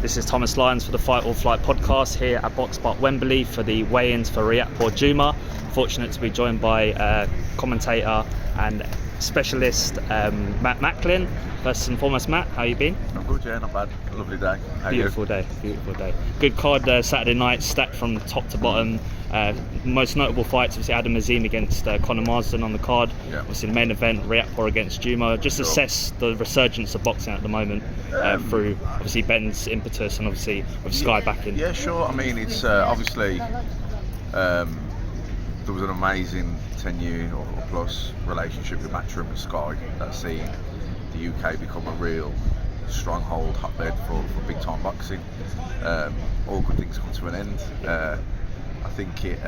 This is Thomas Lyons for the Fight or Flight podcast here at Box Park Wembley for the weigh-ins for Riakporhe-Jumah. Fortunate to be joined by commentator and specialist Matt Macklin. First and foremost, Matt, how you been? I'm good, yeah, not bad. Lovely day. How Beautiful you? Beautiful day. Good card Saturday night, stacked from top to bottom. Most notable fights, obviously Adam Azim against Conor Marsden on the card. Yeah. Obviously the main event, Riakporhe against Jumah. Just assess the resurgence of boxing at the moment through obviously Ben's impetus and obviously with Sky backing. Yeah, sure. I mean, it's obviously there was an amazing 10-year or plus relationship with Matchroom and Sky that's seen the UK become a real stronghold, hotbed for big time boxing. All good things come to an end. I think it,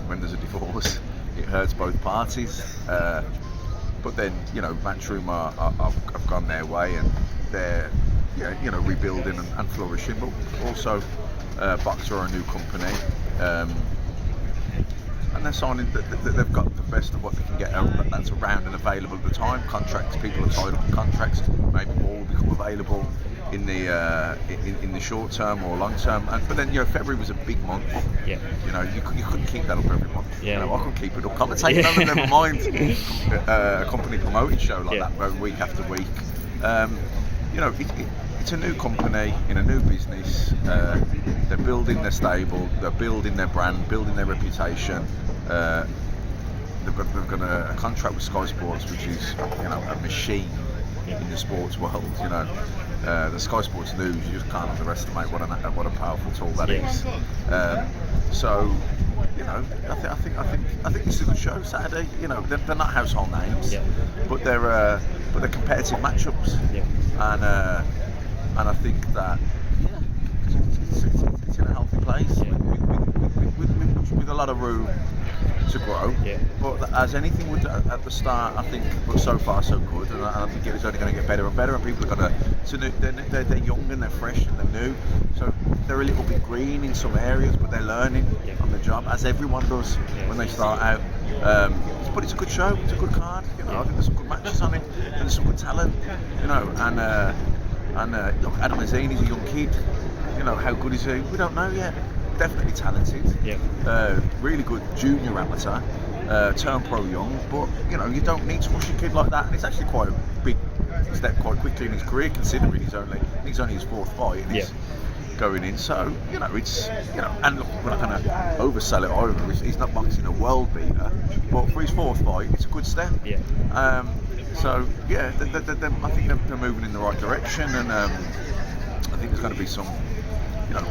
when there's a divorce, it hurts both parties. But then, Matchroom have gone their way and they're, rebuilding and flourishing. But also, Boxer are a new company. And they're signing they've got the best of what they can get that's around and available at the time. Contracts, people are tied up in contracts. Maybe more will become available in the short term or long term. But then February was a big month. Yeah. You couldn't keep that up every month. Yeah. I couldn't keep it up. Commentating on it, never mind a company promoted show like that week after week. It's a new company in a new business. They're building their stable, they're building their brand, building their reputation. They've got a contract with Sky Sports, which is a machine in the sports world. The Sky Sports News, you just can't underestimate what a powerful tool that is. So I think it's a good show Saturday. They're not household names, but they're competitive matchups, and I think that it's in a healthy place with a lot of room to grow. But as anything would at the start, I think, but so far so good, and I think it's only going to get better and better. And people are going to, they're young and they're fresh and they're new, so they're a little bit green in some areas, but they're learning on the job, as everyone does when they start out. But it's a good show, it's a good card. I think there's some good matches on it, and there's some good talent. And look, Adam Azim is a young kid. How good is he? We don't know yet. Definitely talented. Really good junior amateur. Turn pro young, but you don't need to rush a kid like that. And it's actually quite a big step quite quickly in his career, considering he's only his fourth fight and he's going in. So it's and look, we're not going to oversell it either. He's not boxing a world beater, but for his fourth fight, it's a good step. So I think they're moving in the right direction, and I think there's going to be some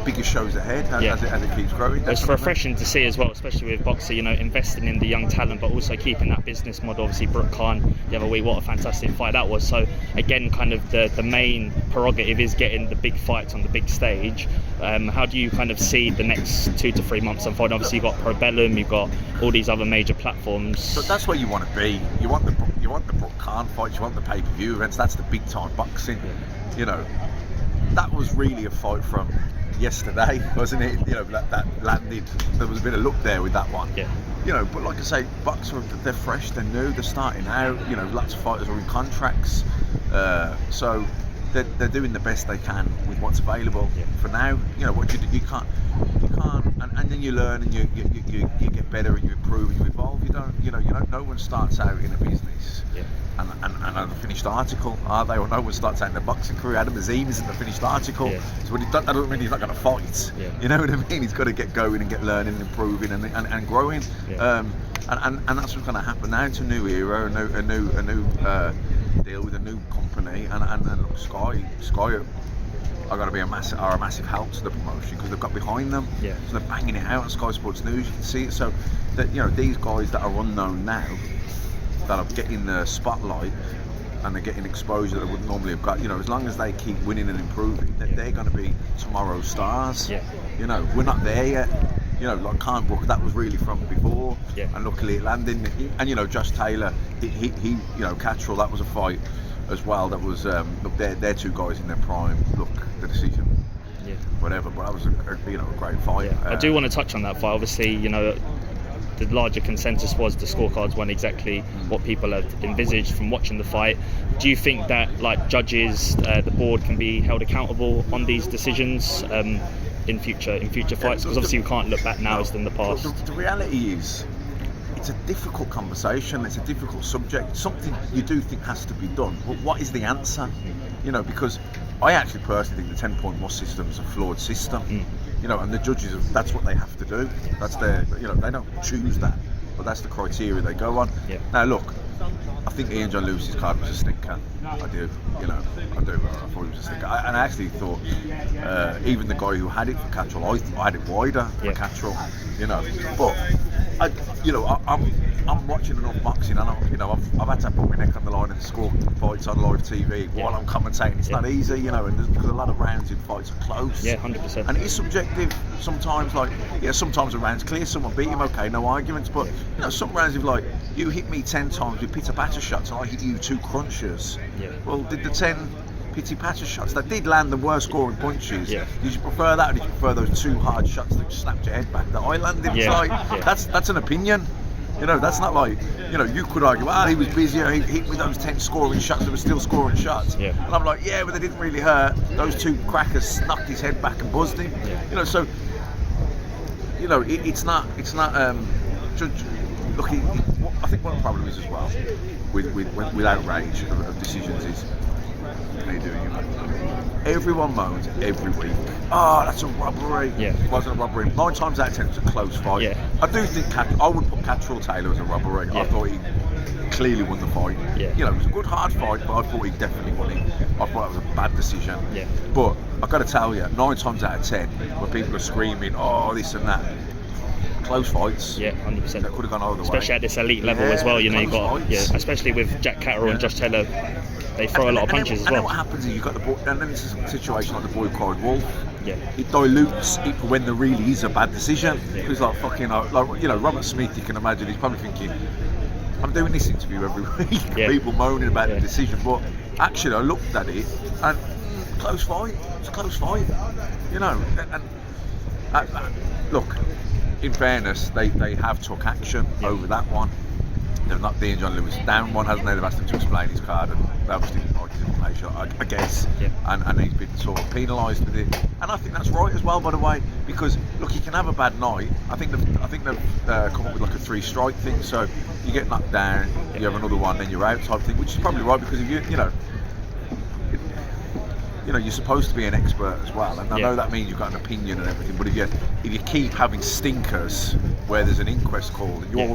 bigger shows ahead as it keeps growing. It's refreshing to see as well, especially with Boxer, investing in the young talent, but also keeping that business model. Obviously, Brooke Khan the other week, what a fantastic fight that was. So again, kind of the main prerogative is getting the big fights on the big stage. How do you kind of see the next 2 to 3 months unfold? Obviously, you've got Probellum, you've got all these other major platforms. So that's where you want to be. You want the Brooke Khan fights, you want the pay-per-view events. That's the big time boxing. That was really a fight from yesterday, wasn't it? That landed. There was a bit of luck there with that one. But like I say, Boxer, they're fresh, they're new, they're starting out. Lots of fighters are in contracts, so they're doing the best they can with what's available for now. What you can't, and then you learn and you get better and you improve and you evolve. No one starts out in a business and a finished article, are they? Or no one starts out in a boxing career. Adam Azim isn't a finished article. So that doesn't mean he's not going to fight. You know what I mean? He's got to get going and get learning and improving and growing. And that's what's going to happen now. It's a new era, a new deal with a new company, and look, Sky are going to be a massive help to the promotion because they've got behind them. So they're banging it out on Sky Sports News. You can see it. So that these guys that are unknown now, that are getting the spotlight and they're getting exposure that they wouldn't normally have got. As long as they keep winning and improving, they're going to be tomorrow's stars. We're not there yet. Like Khan Book, that was really from before, and luckily it landed. And Josh Taylor, he Catterall, that was a fight as well. That was look, they're two guys in their prime. Look, the decision, whatever. But that was a great fight. I do want to touch on that fight. Obviously, the larger consensus was the scorecards weren't exactly what people had envisaged from watching the fight. Do you think that like judges, the board can be held accountable on these decisions in future fights? Because obviously we can't look back now as in the past. The reality is, it's a difficult conversation. It's a difficult subject. Something you do think has to be done. But what is the answer? You know, because I actually personally think the 10-point must system is a flawed system. You know, and the judges, that's what they have to do. That's their, you know, they don't choose that, but that's the criteria they go on. Yeah. Now look, I think Ian John Lewis's card was a stinker. I do, you know, I do. I thought it was a stinker. And I actually thought, even the guy who had it for Catterall, I had it wider for Catterall, you know. But I'm watching enough boxing, and I've had to put my neck on the line and score fights on live TV while I'm commentating. It's not easy, you know, and because a lot of rounds in fights are close. Yeah, 100%. And it is subjective. Sometimes, like, sometimes a round's clear, someone beat him, okay, no arguments. But you know, some rounds, if like you hit me 10 times with pitter-patter shots, and I hit you 2 crunches. Yeah. Well, did the 10 pity-patter shots that did land the worst scoring punches? Yeah. Did you prefer that, or did you prefer those 2 hard shots that snapped your head back that I landed? It's like that's an opinion. You know, that's not like, you know, you could argue, he was busier, he hit with those 10 scoring shots, they were still scoring shots. Yeah. And I'm like, yeah, but they didn't really hurt. Those 2 crackers knocked his head back and buzzed him. Yeah. You know, so, you know, it's not. Look, I think one problem is as well with outrage of decisions is, how you doing? Everyone moans every week, that's a robbery. Yeah. It wasn't a robbery. 9 times out of 10 it's a close fight. Yeah. I do think I would put Catterall-Taylor as a robbery. Yeah. I thought he clearly won the fight. Yeah. You know, it was a good hard fight, but I thought he definitely won it. I thought it was a bad decision. Yeah. But I've got to tell you, 9 times out of 10 when people are screaming, this and that, close fights. Yeah, 100%. That could have gone all the way. Especially at this elite level as well. You know, you got especially with Jack Catterall and Josh Taylor, they throw a lot of punches as well. And then what happens is you've got the boy, and then it's a situation like the boy cried wolf. Yeah. It dilutes it when there really is a bad decision. It's like fucking, like, you know, Robert Smith. You can imagine he's probably thinking, I'm doing this interview every week. Yeah. People moaning about the decision, but actually I looked at it and close fight. It's a close fight. You know, and look. In fairness, they have took action over that one. They've knocked Ian John Lewis down one, hasn't they? They've asked him to explain his card, and they obviously didn't like his information, I guess. Yeah. And he's been sort of penalised with it. And I think that's right as well, by the way, because look, you can have a bad night. I think they've come up with like a 3-strike thing. So you get knocked down, you have another one, then you're out type thing, which is probably right because if you know, you're supposed to be an expert as well, and I know that means you've got an opinion and everything. But if you keep having stinkers where there's an inquest called, and you're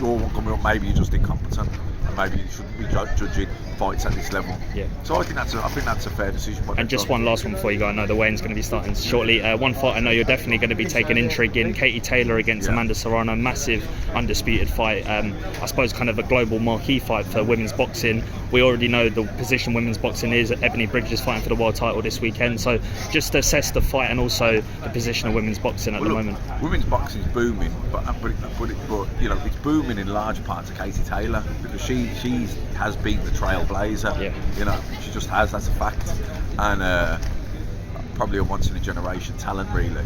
all coming up, maybe you're just incompetent, and maybe you shouldn't be judging fights at this level. Yeah. So I think that's a fair decision. And just one last one before you go. I know the weigh-in's going to be starting shortly. One fight I know you're definitely going to be taking intrigue in: Katie Taylor against Amanda Serrano. Massive undisputed fight. I suppose kind of a global marquee fight for women's boxing. We already know the position women's boxing is. Ebony Bridges fighting for the world title this weekend. So just assess the fight and also the position of women's boxing at the moment. Women's boxing is booming, but you know, it's booming in large part to Katie Taylor because she has been the trailblazer. Yeah. You know, she just has. That's a fact. And probably a once in a generation talent, really.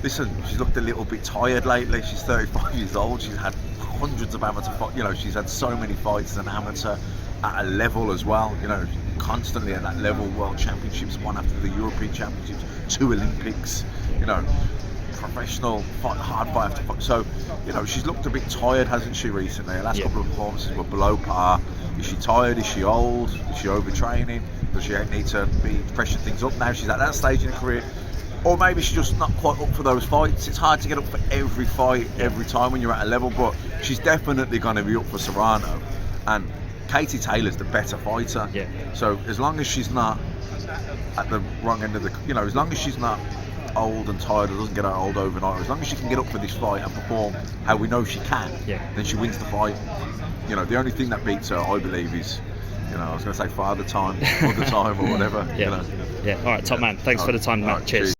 Listen, she's looked a little bit tired lately. She's 35 years old. She's had hundreds of amateur fights. You know, she's had so many fights as an amateur at a level as well. You know, constantly at that level. World Championships, one after the European Championships, 2 Olympics. You know, professional fight, hard fight after fight. So, you know, she's looked a bit tired, hasn't she, recently? Her last couple of performances were below par. Is she tired? Is she old? Is she overtraining? Does she need to be pressing things up now? She's at that stage in her career. Or maybe she's just not quite up for those fights. It's hard to get up for every fight, every time when you're at a level, but she's definitely going to be up for Serrano. And Katie Taylor's the better fighter. Yeah. So as long as she's not at the wrong end of the, you know, as long as she's not old and tired or doesn't get her old overnight, as long as she can get up for this fight and perform how we know she can, then she wins the fight. You know, the only thing that beats her, I believe, is, you know, I was going to say father time, mother time, or whatever. You know. Yeah. All right, top man. Thanks for the time, Matt. Cheers.